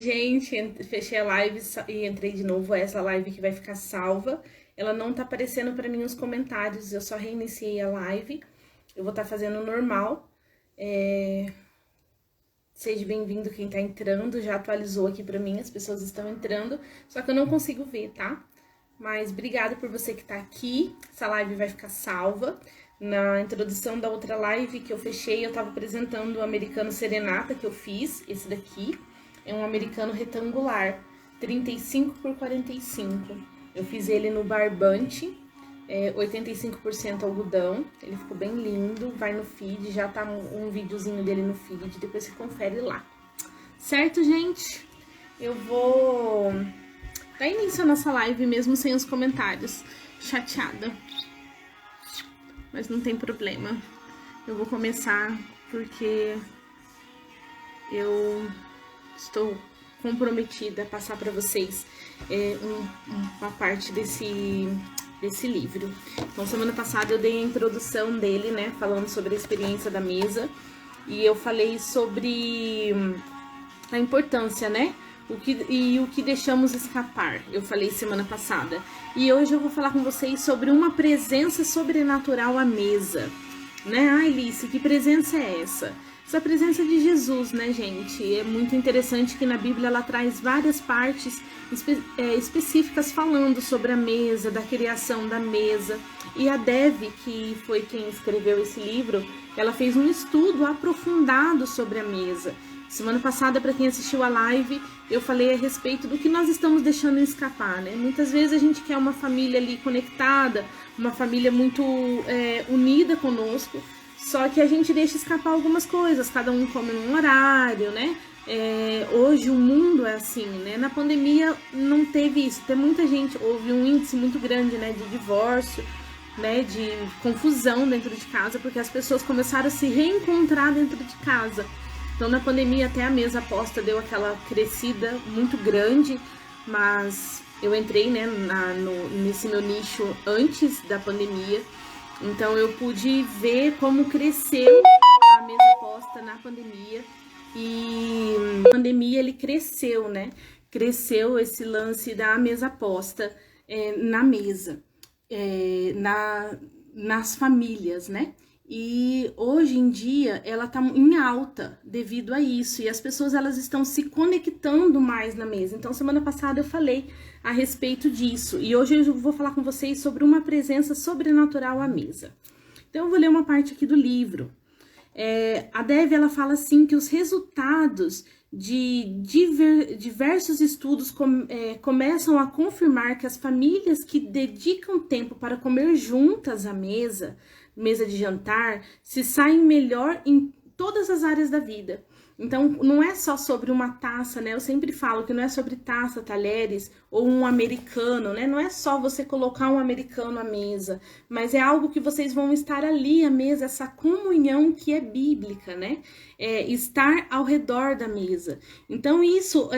Gente, fechei a live e entrei de novo. Essa live que vai ficar salva. Ela não tá aparecendo pra mim os comentários. Eu só reiniciei a live. Eu vou estar fazendo normal. Seja bem-vindo quem tá entrando. Já atualizou aqui pra mim, as pessoas estão entrando. Só que eu não consigo ver, tá? Mas obrigada por você que tá aqui. Essa live vai ficar salva. Na introdução da outra live que eu fechei, eu tava apresentando o americano Serenata que eu fiz. Esse daqui é um americano retangular, 35 por 45. Eu fiz ele no barbante, 85% algodão. Ele ficou bem lindo, vai no feed, já tá um videozinho dele no feed, depois você confere lá. Certo, gente? Eu vou dar início à nossa live mesmo sem os comentários. Chateada. Mas não tem problema. Eu vou começar porque eu estou comprometida a passar para vocês uma parte desse livro. Então, semana passada eu dei a introdução dele, né, falando sobre a experiência da mesa, e eu falei sobre a importância, né, o que deixamos escapar. Eu falei semana passada. E hoje eu vou falar com vocês sobre uma presença sobrenatural à mesa, né? Ai, Alice, que presença é essa? Essa presença de Jesus, né, gente? É muito interessante que na Bíblia ela traz várias partes específicas falando sobre a mesa, da criação da mesa. E a Dev, que foi quem escreveu esse livro, ela fez um estudo aprofundado sobre a mesa. Semana passada, para quem assistiu a live, eu falei a respeito do que nós estamos deixando escapar, né? Muitas vezes a gente quer uma família ali conectada, uma família muito unida conosco, só que a gente deixa escapar algumas coisas, cada um come num horário, né? Hoje o mundo é assim, né? Na pandemia não teve isso, tem muita gente, houve um índice muito grande, né, de divórcio, né, de confusão dentro de casa, porque as pessoas começaram a se reencontrar dentro de casa. Então, na pandemia, até a mesa aposta deu aquela crescida muito grande, mas eu entrei, né, nesse meu nicho antes da pandemia, então eu pude ver como cresceu a mesa aposta na pandemia, e na pandemia ele cresceu, né, cresceu esse lance da mesa aposta na mesa, nas famílias, né? E hoje em dia ela tá em alta devido a isso, e as pessoas elas estão se conectando mais na mesa. Então semana passada eu falei a respeito disso, e hoje eu vou falar com vocês sobre uma presença sobrenatural à mesa. Então eu vou ler uma parte aqui do livro. A Dev ela fala assim que os resultados de diversos estudos começam a confirmar que as famílias que dedicam tempo para comer juntas à mesa de jantar, se saem melhor em todas as áreas da vida. Então, não é só sobre uma taça, né? Eu sempre falo que não é sobre taça, talheres ou um americano, né? Não é só você colocar um americano à mesa, mas é algo que vocês vão estar ali à mesa, essa comunhão que é bíblica, né? Estar ao redor da mesa. Então, isso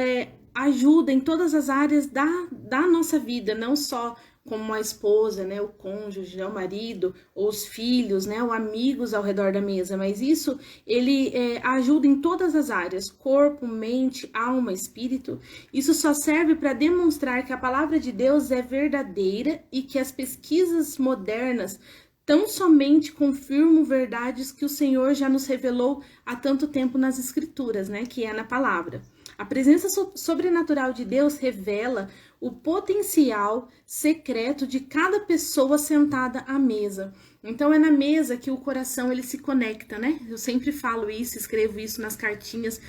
ajuda em todas as áreas da nossa vida, não só como a esposa, né, o cônjuge, né, o marido, ou os filhos, né, ou amigos ao redor da mesa, mas isso ele ajuda em todas as áreas, corpo, mente, alma, espírito. Isso só serve para demonstrar que a palavra de Deus é verdadeira e que as pesquisas modernas tão somente confirmam verdades que o Senhor já nos revelou há tanto tempo nas Escrituras, né, que é na palavra. A presença sobrenatural de Deus revela o potencial secreto de cada pessoa sentada à mesa. Então é na mesa que o coração ele se conecta, né? Eu sempre falo isso, escrevo isso nas cartinhas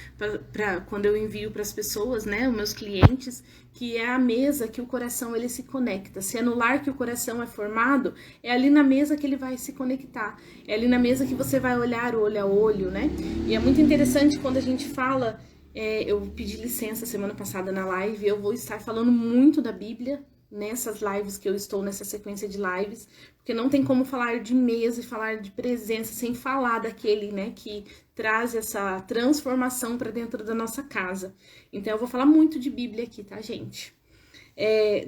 para quando eu envio para as pessoas, né, os meus clientes, que é a mesa que o coração ele se conecta. Se é no lar que o coração é formado, é ali na mesa que ele vai se conectar. É ali na mesa que você vai olhar olho a olho, né? E é muito interessante quando a gente fala. Eu pedi licença semana passada na live, eu vou estar falando muito da Bíblia nessas lives que eu estou, nessa sequência de lives, porque não tem como falar de mesa e falar de presença sem falar daquele, né, que traz essa transformação para dentro da nossa casa. Então eu vou falar muito de Bíblia aqui, tá, gente?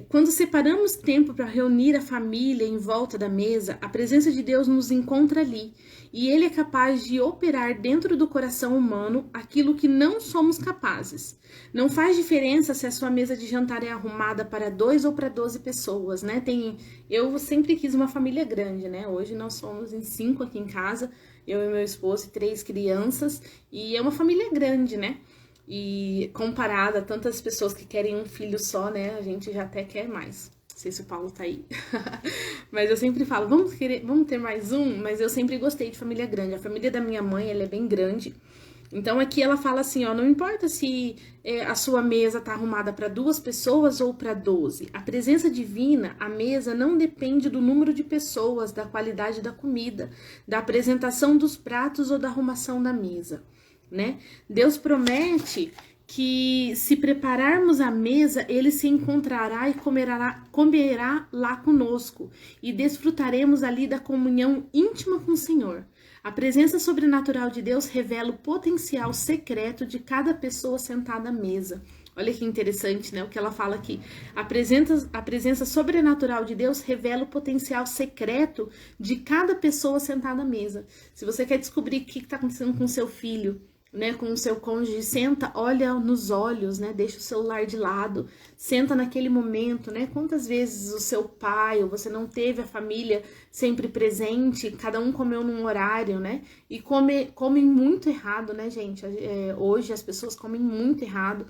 Quando separamos tempo para reunir a família em volta da mesa, a presença de Deus nos encontra ali. E Ele é capaz de operar dentro do coração humano aquilo que não somos capazes. Não faz diferença se a sua mesa de jantar é arrumada para 2 ou para 12 pessoas, né? Eu sempre quis uma família grande, né? Hoje nós somos em 5 aqui em casa, eu e meu esposo e 3 crianças, e é uma família grande, né? E comparada a tantas pessoas que querem um filho só, né? A gente já até quer mais. Não sei se o Paulo tá aí. Mas eu sempre falo, vamos ter mais um? Mas eu sempre gostei de família grande. A família da minha mãe, ela é bem grande. Então aqui ela fala assim, ó, não importa se a sua mesa tá arrumada para 2 pessoas ou para 12. A presença divina, a mesa, não depende do número de pessoas, da qualidade da comida, da apresentação dos pratos ou da arrumação da mesa, né? Deus promete que se prepararmos a mesa, Ele se encontrará e comerá lá conosco e desfrutaremos ali da comunhão íntima com o Senhor. A presença sobrenatural de Deus revela o potencial secreto de cada pessoa sentada à mesa. Olha que interessante, né? O que ela fala aqui. A presença sobrenatural de Deus revela o potencial secreto de cada pessoa sentada à mesa. Se você quer descobrir o que está acontecendo com seu filho, né, com o seu cônjuge, senta, olha nos olhos, né, deixa o celular de lado, senta naquele momento, né, quantas vezes o seu pai ou você não teve a família sempre presente, cada um comeu num horário, né, e comem muito errado, né, gente, hoje as pessoas comem muito errado,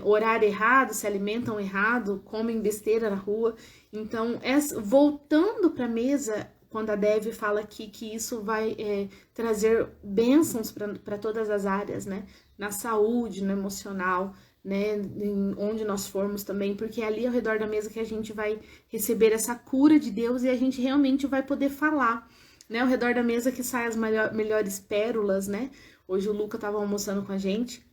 horário errado, se alimentam errado, comem besteira na rua, então, voltando para a mesa, quando a Dev fala aqui que isso vai trazer bênçãos para todas as áreas, né? Na saúde, no emocional, né? Onde nós formos também, porque é ali ao redor da mesa que a gente vai receber essa cura de Deus e a gente realmente vai poder falar, né? Ao redor da mesa que saem as melhores pérolas, né? Hoje o Luca estava almoçando com a gente.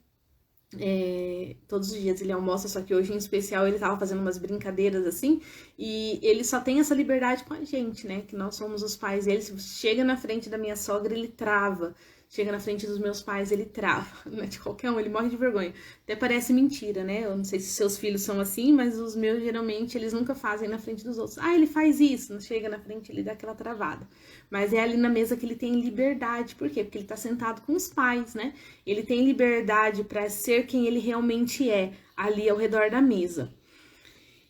Todos os dias ele almoça, só que hoje em especial ele tava fazendo umas brincadeiras assim, e ele só tem essa liberdade com a gente, né, que nós somos os pais dele. Se chega na frente da minha sogra, ele trava, chega na frente dos meus pais, ele trava, né, de qualquer um, ele morre de vergonha. Até parece mentira, né, eu não sei se seus filhos são assim, mas os meus, geralmente, eles nunca fazem na frente dos outros. Ele faz isso, não chega na frente, ele dá aquela travada. Mas é ali na mesa que ele tem liberdade, por quê? Porque ele tá sentado com os pais, né, ele tem liberdade para ser quem ele realmente é, ali ao redor da mesa.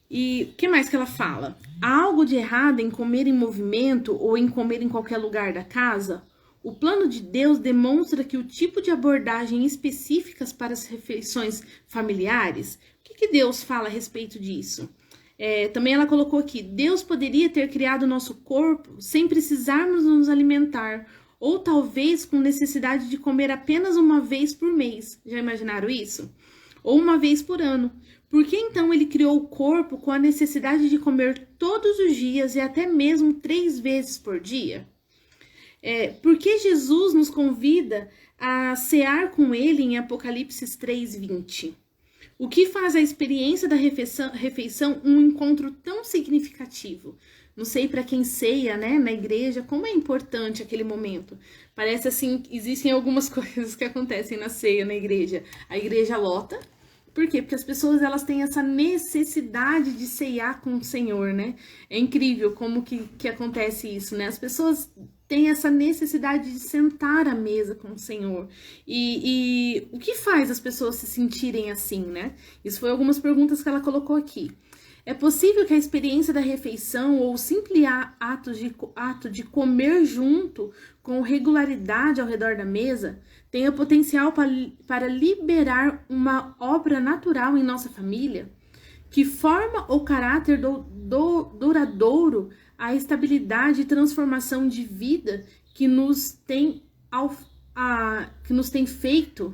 E o que mais que ela fala? Há algo de errado em comer em movimento ou em comer em qualquer lugar da casa? O plano de Deus demonstra que o tipo de abordagem específicas para as refeições familiares, o que Deus fala a respeito disso? Também ela colocou aqui, Deus poderia ter criado o nosso corpo sem precisarmos nos alimentar, ou talvez com necessidade de comer apenas uma vez por mês. Já imaginaram isso? Ou uma vez por ano. Por que então ele criou o corpo com a necessidade de comer todos os dias e até mesmo 3 vezes por dia? Por que Jesus nos convida a cear com ele em Apocalipse 3:20? O que faz a experiência da refeição um encontro tão significativo? Não sei para quem ceia, né, na igreja, como é importante aquele momento. Parece assim, existem algumas coisas que acontecem na ceia na igreja. A igreja lota. Por quê? Porque as pessoas, elas têm essa necessidade de ceiar com o Senhor, né? É incrível como que acontece isso, né? As pessoas têm essa necessidade de sentar à mesa com o Senhor. E o que faz as pessoas se sentirem assim, né? Isso foi algumas perguntas que ela colocou aqui. É possível que a experiência da refeição ou o simples ato de comer junto com regularidade ao redor da mesa tenha potencial para liberar uma obra natural em nossa família, que forma o caráter duradouro, a estabilidade e transformação de vida que nos tem feito.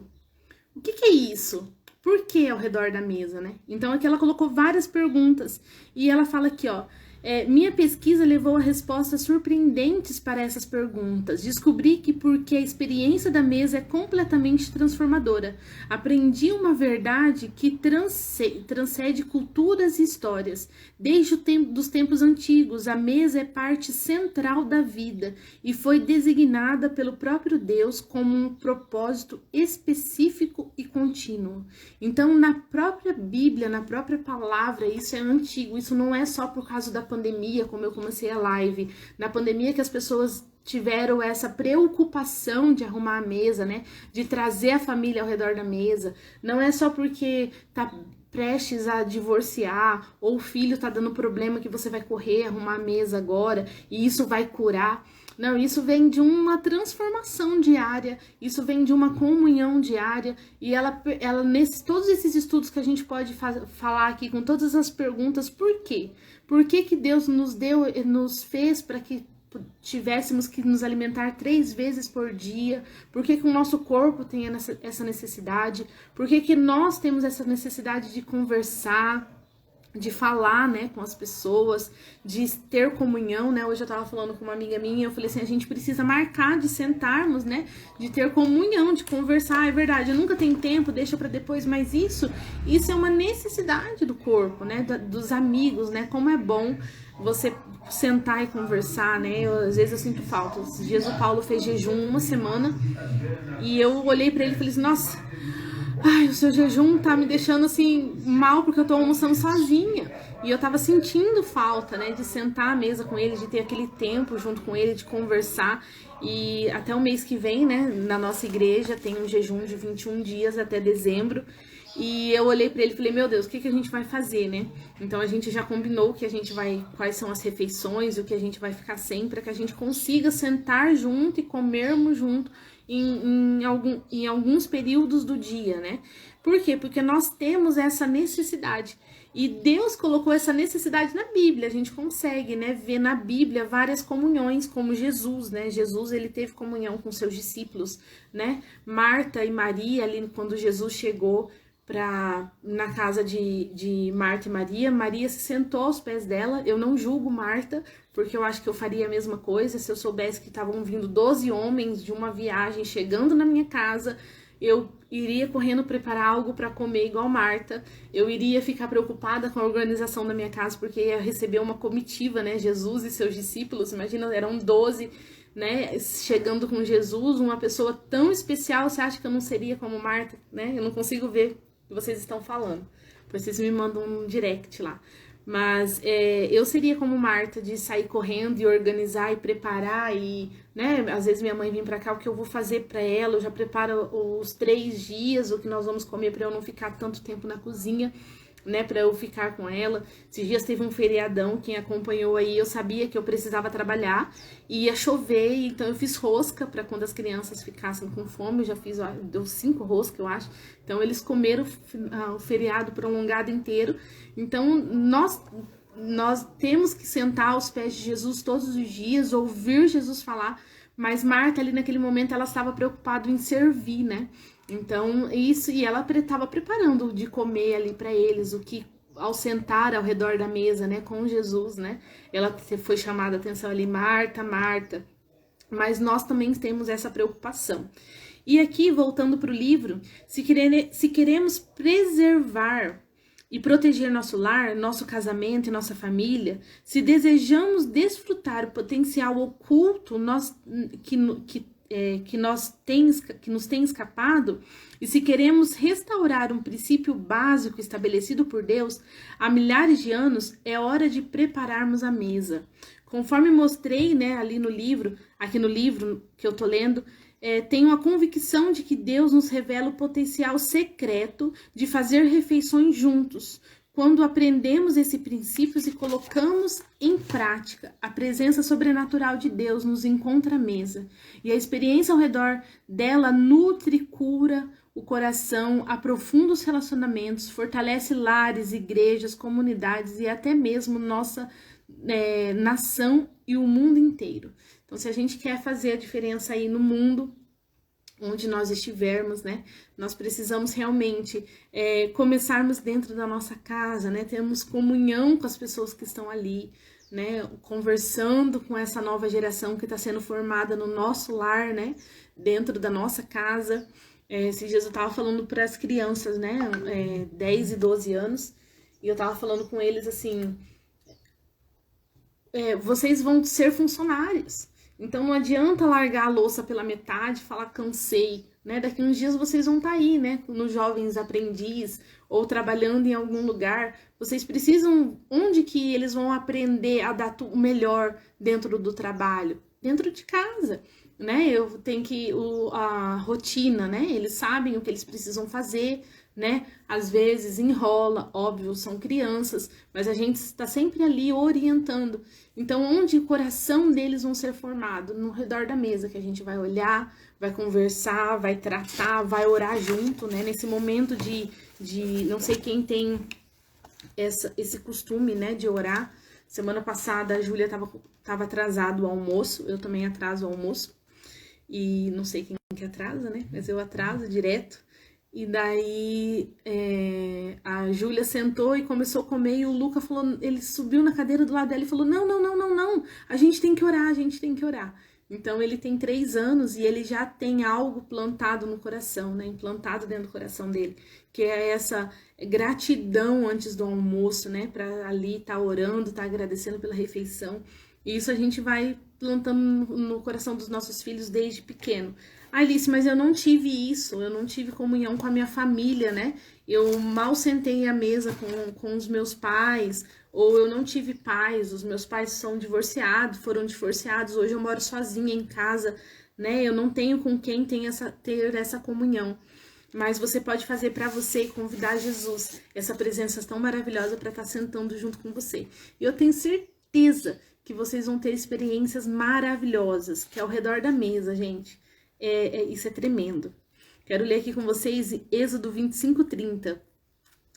O que é isso? Por que ao redor da mesa, né? Então aqui ela colocou várias perguntas e ela fala aqui, ó, minha pesquisa levou a respostas surpreendentes para essas perguntas. Descobri que porque a experiência da mesa é completamente transformadora. Aprendi uma verdade que transcende culturas e histórias. Desde dos tempos antigos, a mesa é parte central da vida e foi designada pelo próprio Deus como um propósito específico e contínuo. Então, na própria Bíblia, na própria palavra, isso é antigo, isso não é só por causa da pandemia, como eu comecei a live. Na pandemia que as pessoas tiveram essa preocupação de arrumar a mesa, né? De trazer a família ao redor da mesa. Não é só porque tá prestes a divorciar ou o filho tá dando problema que você vai correr, arrumar a mesa agora e isso vai curar. Não, isso vem de uma transformação diária, isso vem de uma comunhão diária, e ela todos esses estudos que a gente pode falar aqui, com todas as perguntas, por quê? Por que que Deus nos fez para que tivéssemos que nos alimentar 3 vezes por dia? Por que que o nosso corpo tem essa necessidade? Por que que nós temos essa necessidade de conversar, de falar, né, com as pessoas, de ter comunhão, né? Hoje eu tava falando com uma amiga minha, eu falei assim, a gente precisa marcar de sentarmos, né, de ter comunhão, de conversar. É verdade, eu nunca tenho tempo, deixa pra depois, mas isso é uma necessidade do corpo, né, dos amigos, né? Como é bom você sentar e conversar, né? Às vezes eu sinto falta. Esses dias o Paulo fez jejum 1 semana e eu olhei pra ele e falei assim, nossa, ai, o seu jejum tá me deixando assim mal porque eu tô almoçando sozinha. E eu tava sentindo falta, né, de sentar à mesa com ele, de ter aquele tempo junto com ele, de conversar. E até o mês que vem, né, na nossa igreja tem um jejum de 21 dias até dezembro. E eu olhei pra ele e falei, meu Deus, o que que a gente vai fazer, né? Então a gente já combinou que a gente vai, quais são as refeições, o que a gente vai ficar sem, para que a gente consiga sentar junto e comermos junto em alguns períodos do dia, né? Por quê? Porque nós temos essa necessidade. E Deus colocou essa necessidade na Bíblia. A gente consegue, né, ver na Bíblia várias comunhões, como Jesus, né? Jesus, ele teve comunhão com seus discípulos, né? Marta e Maria, ali quando Jesus chegou na casa de Marta e Maria, Maria se sentou aos pés dela. Eu não julgo Marta, porque eu acho que eu faria a mesma coisa. Se eu soubesse que estavam vindo 12 homens de uma viagem chegando na minha casa, eu iria correndo preparar algo para comer igual Marta. Eu iria ficar preocupada com a organização da minha casa, porque ia receber uma comitiva, né? Jesus e seus discípulos, imagina, eram 12, né, chegando com Jesus, uma pessoa tão especial. Você acha que eu não seria como Marta, né? Eu não consigo ver que vocês estão falando, vocês me mandam um direct lá, mas eu seria como Marta, de sair correndo e organizar e preparar, e, né, às vezes minha mãe vem pra cá, o que eu vou fazer pra ela, eu já preparo os 3 dias, o que nós vamos comer, pra eu não ficar tanto tempo na cozinha, né, pra eu ficar com ela. Esses dias teve um feriadão, quem acompanhou aí, eu sabia que eu precisava trabalhar, e ia chover, então eu fiz rosca pra quando as crianças ficassem com fome. Eu já fiz, deu 5 roscas, eu acho, então eles comeram o feriado prolongado inteiro. Então nós temos que sentar aos pés de Jesus todos os dias, ouvir Jesus falar. Mas Marta, ali naquele momento, ela estava preocupada em servir, né? Então, isso, e ela estava preparando de comer ali para eles, o que, ao sentar ao redor da mesa, né, com Jesus, né? Ela foi chamada a atenção ali, Marta, Marta. Mas nós também temos essa preocupação. E aqui, voltando para o livro, se queremos preservar e proteger nosso lar, nosso casamento e nossa família, se desejamos desfrutar o potencial oculto que nos tem escapado, e se queremos restaurar um princípio básico estabelecido por Deus há milhares de anos, é hora de prepararmos a mesa. Conforme mostrei, né, aqui no livro que eu tô lendo, tenho a convicção de que Deus nos revela o potencial secreto de fazer refeições juntos. Quando aprendemos esses princípios e colocamos em prática, a presença sobrenatural de Deus nos encontra à mesa. E a experiência ao redor dela nutre e cura o coração, aprofunda os relacionamentos, fortalece lares, igrejas, comunidades e até mesmo nossa nação e o mundo inteiro. Então, se a gente quer fazer a diferença aí no mundo, onde nós estivermos, né, nós precisamos realmente começarmos dentro da nossa casa, né, termos comunhão com as pessoas que estão ali, né, conversando com essa nova geração que está sendo formada no nosso lar, né, dentro da nossa casa. Esses dias eu estava falando para as crianças, né, 10 e 12 anos, e eu estava falando com eles assim, vocês vão ser funcionários. Então não adianta largar a louça pela metade, falar cansei, né? Daqui uns dias vocês vão estar aí, né? Nos jovens aprendiz ou trabalhando em algum lugar. Vocês precisam, onde que eles vão aprender a dar o melhor dentro do trabalho? Dentro de casa, né? Eu tenho que, a rotina, né? Eles sabem o que eles precisam fazer, né? Às vezes enrola, óbvio, são crianças, mas a gente está sempre ali orientando. Então, onde o coração deles vão ser formado? No redor da mesa, que a gente vai olhar, vai conversar, vai tratar, vai orar junto, né? Nesse momento de não sei quem tem esse costume, né, de orar. Semana passada a Júlia tava atrasado o almoço, eu também atraso o almoço. E não sei quem que atrasa, né? Mas eu atraso direto. E daí a Júlia sentou e começou a comer e o Luca falou, ele subiu na cadeira do lado dela e falou, não, a gente tem que orar. Então ele tem 3 anos e ele já tem algo plantado no coração, né? Implantado dentro do coração dele, que é essa gratidão antes do almoço, né? Para ali estar orando, estar agradecendo pela refeição. E isso a gente vai plantando no coração dos nossos filhos desde pequeno. Alice, mas eu não tive isso, eu não tive comunhão com a minha família, né? Eu mal sentei à mesa com os meus pais, ou eu não tive pais, os meus pais foram divorciados, hoje eu moro sozinha em casa, né? Eu não tenho com quem ter essa comunhão. Mas você pode fazer para você e convidar Jesus, essa presença tão maravilhosa para estar sentando junto com você. E eu tenho certeza que vocês vão ter experiências maravilhosas, que é ao redor da mesa, gente. Isso é tremendo. Quero ler aqui com vocês Êxodo 25:30.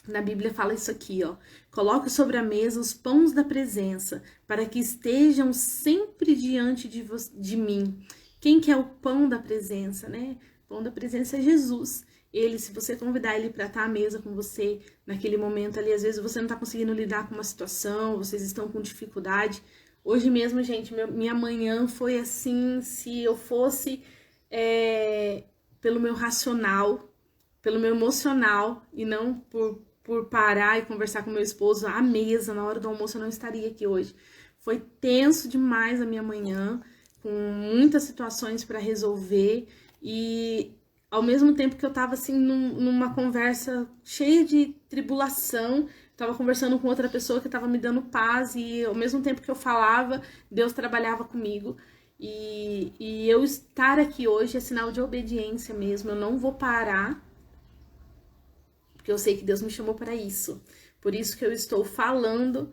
Na Bíblia fala isso aqui, ó. Coloque sobre a mesa os pães da presença, para que estejam sempre diante de mim. Quem que é o pão da presença, né? O pão da presença é Jesus. Ele, se você convidar ele para estar à mesa com você, naquele momento ali, às vezes você não tá conseguindo lidar com uma situação, vocês estão com dificuldade. Hoje mesmo, gente, minha manhã foi assim, se eu fosse pelo meu racional, pelo meu emocional, e não por parar e conversar com meu esposo à mesa, na hora do almoço, eu não estaria aqui hoje. Foi tenso demais a minha manhã, com muitas situações para resolver, e ao mesmo tempo que eu tava assim numa conversa cheia de tribulação, tava conversando com outra pessoa que tava me dando paz, e ao mesmo tempo que eu falava, Deus trabalhava comigo. E eu estar aqui hoje é sinal de obediência mesmo. Eu não vou parar, porque eu sei que Deus me chamou para isso. Por isso que eu estou falando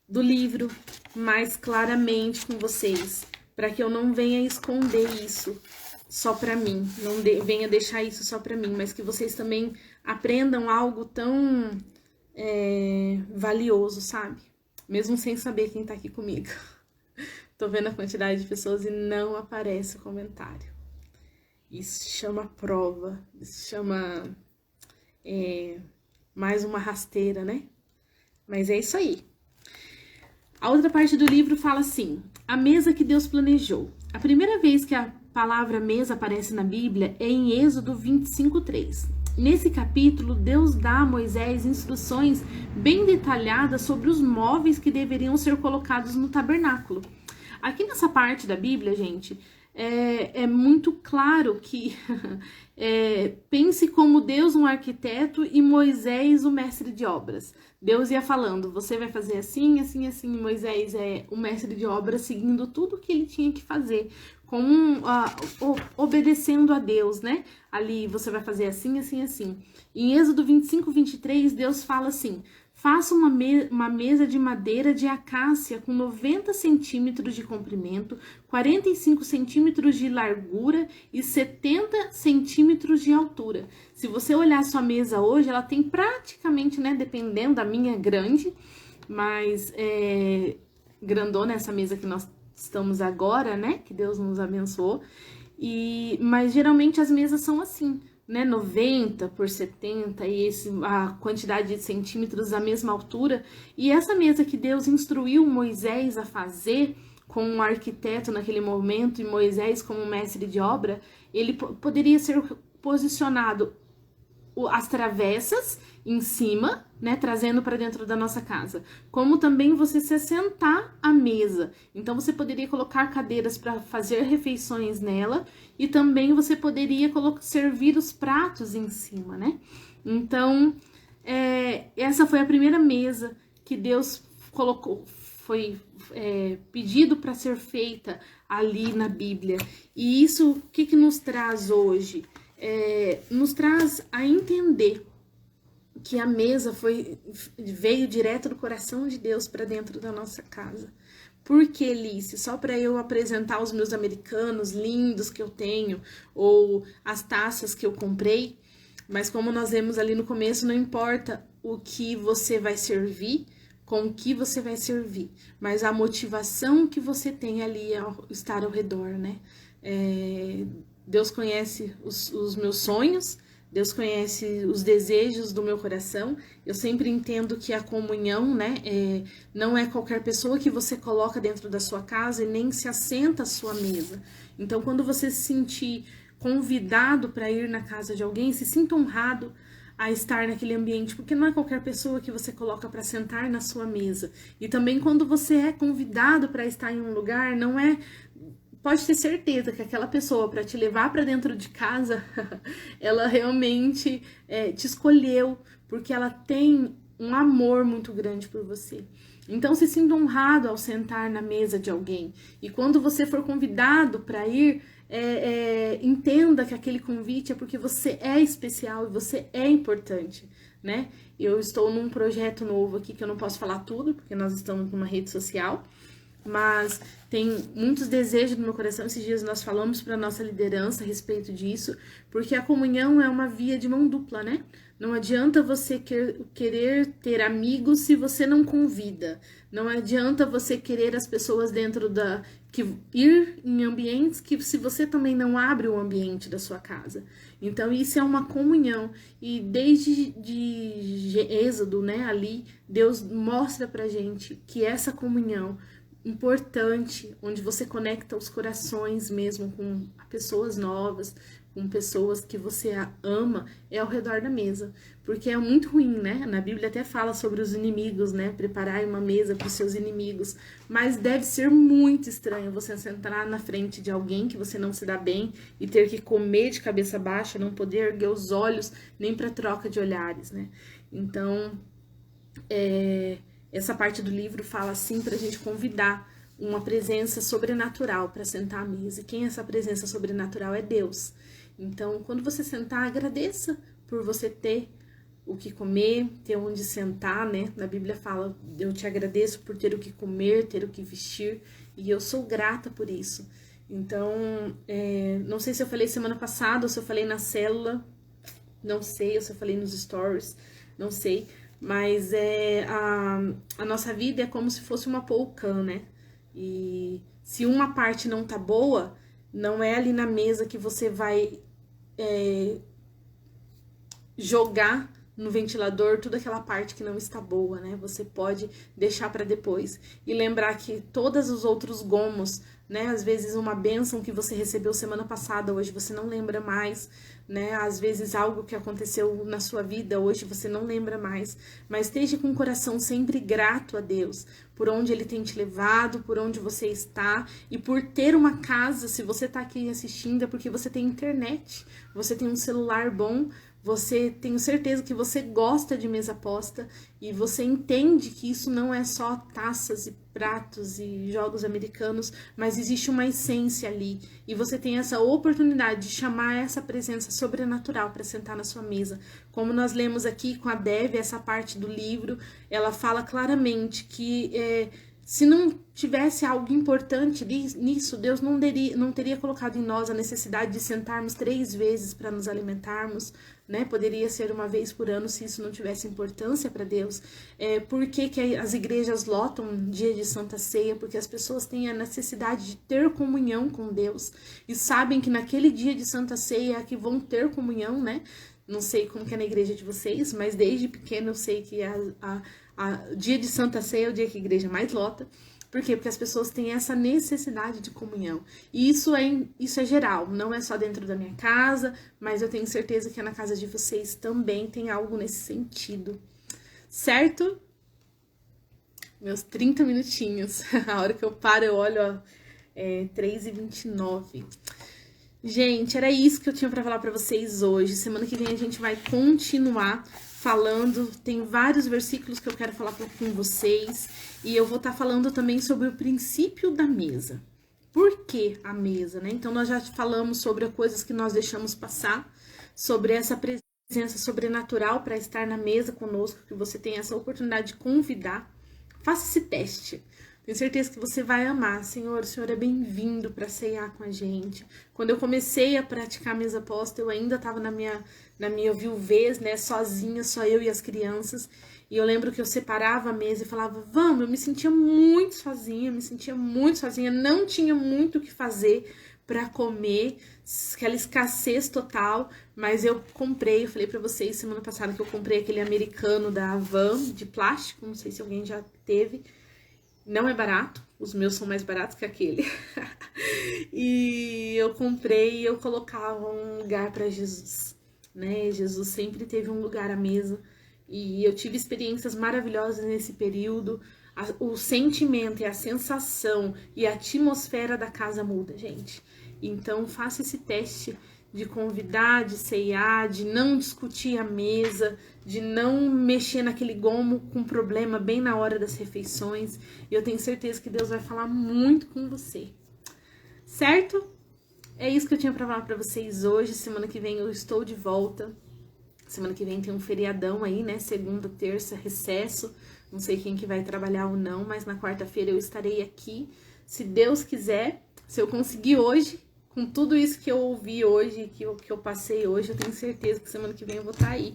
do livro mais claramente com vocês, para que eu não venha esconder isso só para mim, não venha deixar isso só para mim, mas que vocês também aprendam algo tão valioso, sabe? Mesmo sem saber quem tá aqui comigo. Tô vendo a quantidade de pessoas e não aparece o comentário. Isso chama prova, isso chama mais uma rasteira, né? Mas é isso aí. A outra parte do livro fala assim: a mesa que Deus planejou. A primeira vez que a palavra mesa aparece na Bíblia é em Êxodo 25:3. Nesse capítulo, Deus dá a Moisés instruções bem detalhadas sobre os móveis que deveriam ser colocados no tabernáculo. Aqui nessa parte da Bíblia, gente, é muito claro que pense como Deus um arquiteto e Moisés o mestre de obras. Deus ia falando, você vai fazer assim, assim, assim. Moisés é o mestre de obras, seguindo tudo o que ele tinha que fazer, obedecendo a Deus, né? Ali você vai fazer assim, assim, assim. Em Êxodo 25:23, Deus fala assim: faça uma mesa de madeira de acácia com 90 centímetros de comprimento, 45 centímetros de largura e 70 centímetros de altura. Se você olhar a sua mesa hoje, ela tem praticamente, né, dependendo da minha, grande, mas grandona essa mesa que nós estamos agora, né, que Deus nos abençoou. Mas geralmente as mesas são assim, né, 90 por 70 e a quantidade de centímetros a mesma altura. E essa mesa que Deus instruiu Moisés a fazer, com um arquiteto naquele momento e Moisés como mestre de obra, ele poderia ser posicionado as travessas em cima, né, trazendo para dentro da nossa casa, como também você se assentar à mesa. Então você poderia colocar cadeiras para fazer refeições nela e também você poderia servir os pratos em cima, né? Então, essa foi a primeira mesa que Deus colocou, foi pedido para ser feita ali na Bíblia. E isso, o que nos traz hoje? Nos traz a entender que a mesa veio direto do coração de Deus para dentro da nossa casa. Por que, Alice? Só para eu apresentar os meus americanos lindos que eu tenho, ou as taças que eu comprei? Mas como nós vemos ali no começo, não importa o que você vai servir, com o que você vai servir, mas a motivação que você tem ali ao estar ao redor, né? Deus conhece os meus sonhos, Deus conhece os desejos do meu coração. Eu sempre entendo que a comunhão, né, não é qualquer pessoa que você coloca dentro da sua casa e nem se assenta à sua mesa. Então, quando você se sentir convidado para ir na casa de alguém, se sinta honrado a estar naquele ambiente, porque não é qualquer pessoa que você coloca para sentar na sua mesa. E também quando você é convidado para estar em um lugar, não é... Pode ter certeza que aquela pessoa, para te levar para dentro de casa, ela realmente te escolheu, porque ela tem um amor muito grande por você. Então, se sinta honrado ao sentar na mesa de alguém. E quando você for convidado para ir, entenda que aquele convite é porque você é especial e você é importante, né? Eu estou num projeto novo aqui que eu não posso falar tudo, porque nós estamos numa rede social, mas tem muitos desejos no meu coração. Esses dias nós falamos para nossa liderança a respeito disso, porque a comunhão é uma via de mão dupla, né? Não adianta você querer ter amigos se você não convida. Não adianta você querer as pessoas ir em ambientes que se você também não abre o ambiente da sua casa. Então isso é uma comunhão. E desde Êxodo, né, ali, Deus mostra pra gente que essa comunhão importante, onde você conecta os corações mesmo com pessoas novas, com pessoas que você ama, é ao redor da mesa. Porque é muito ruim, né? Na Bíblia até fala sobre os inimigos, né? Preparar uma mesa para os seus inimigos. Mas deve ser muito estranho você sentar na frente de alguém que você não se dá bem e ter que comer de cabeça baixa, não poder erguer os olhos nem para troca de olhares, né? Então, essa parte do livro fala assim para a gente convidar uma presença sobrenatural para sentar à mesa. E quem é essa presença sobrenatural? É Deus. Então, quando você sentar, agradeça por você ter o que comer, ter onde sentar, né? Na Bíblia fala, eu te agradeço por ter o que comer, ter o que vestir, e eu sou grata por isso. Então, não sei se eu falei semana passada ou se eu falei na célula, não sei, ou se eu falei nos stories, não sei, mas a nossa vida é como se fosse uma polcã, né? E se uma parte não tá boa, não é ali na mesa que você vai jogar no ventilador toda aquela parte que não está boa, né? Você pode deixar para depois e lembrar que todos os outros gomos, né? Às vezes uma bênção que você recebeu semana passada, hoje você não lembra mais, né? Às vezes algo que aconteceu na sua vida, hoje você não lembra mais, mas esteja com o coração sempre grato a Deus por onde Ele tem te levado, por onde você está e por ter uma casa. Se você está aqui assistindo é porque você tem internet, você tem um celular bom, tenho certeza que você gosta de mesa posta e você entende que isso não é só taças e pratos e jogos americanos, mas existe uma essência ali e você tem essa oportunidade de chamar essa presença sobrenatural para sentar na sua mesa. Como nós lemos aqui com a Dev, essa parte do livro, ela fala claramente que se não tivesse algo importante nisso, Deus não teria colocado em nós a necessidade de sentarmos 3 vezes para nos alimentarmos, né? Poderia ser uma vez por ano se isso não tivesse importância para Deus. Por que as igrejas lotam dia de Santa Ceia? Porque as pessoas têm a necessidade de ter comunhão com Deus e sabem que naquele dia de Santa Ceia é que vão ter comunhão, né? Não sei como que é na igreja de vocês, mas desde pequeno eu sei que dia de Santa Ceia é o dia que a igreja mais lota. Por quê? Porque as pessoas têm essa necessidade de comunhão. E isso é geral, não é só dentro da minha casa, mas eu tenho certeza que na casa de vocês também tem algo nesse sentido. Certo? Meus 30 minutinhos. A hora que eu paro, eu olho, ó, 3h29. Gente, era isso que eu tinha pra falar pra vocês hoje. Semana que vem a gente vai continuar falando. Tem vários versículos que eu quero falar com vocês. E eu vou estar falando também sobre o princípio da mesa. Por que a mesa, né? Então, nós já falamos sobre coisas que nós deixamos passar, sobre essa presença sobrenatural para estar na mesa conosco, que você tem essa oportunidade de convidar. Faça esse teste. Tenho certeza que você vai amar. Senhor, o Senhor é bem-vindo para ceiar com a gente. Quando eu comecei a praticar a mesa posta, eu ainda estava na minha viuvez, né, sozinha, só eu e as crianças. E eu lembro que eu separava a mesa e falava, vamos, eu me sentia muito sozinha, não tinha muito o que fazer para comer, aquela escassez total, mas eu comprei, eu falei para vocês semana passada que eu comprei aquele americano da Havan, de plástico, não sei se alguém já teve, não é barato, os meus são mais baratos que aquele, e eu comprei e eu colocava um lugar para Jesus, né, Jesus sempre teve um lugar à mesa, e eu tive experiências maravilhosas nesse período. O sentimento e a sensação e a atmosfera da casa muda, gente. Então, faça esse teste de convidar, de ceiar, de não discutir a mesa, de não mexer naquele gomo com problema bem na hora das refeições. E eu tenho certeza que Deus vai falar muito com você. Certo? É isso que eu tinha pra falar pra vocês hoje. Semana que vem eu estou de volta. Semana que vem tem um feriadão aí, né? Segunda, terça, recesso. Não sei quem que vai trabalhar ou não, mas na quarta-feira eu estarei aqui. Se Deus quiser, se eu conseguir hoje, com tudo isso que eu ouvi hoje, que eu passei hoje, eu tenho certeza que semana que vem eu vou estar aí.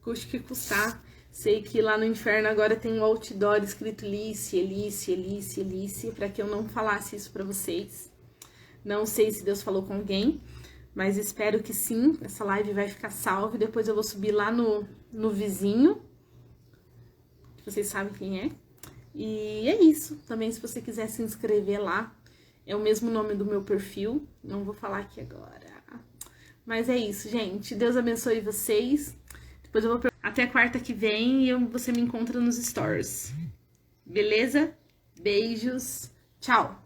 Custe que custar. Sei que lá no inferno agora tem um outdoor escrito Elice, Elice, Elice, Elice, para que eu não falasse isso para vocês. Não sei se Deus falou com alguém, mas espero que sim, essa live vai ficar salva. Depois eu vou subir lá no vizinho, que vocês sabem quem é. E é isso. Também se você quiser se inscrever lá, é o mesmo nome do meu perfil. Não vou falar aqui agora. Mas é isso, gente. Deus abençoe vocês. Depois eu vou até quarta que vem e você me encontra nos stories. Beleza? Beijos. Tchau.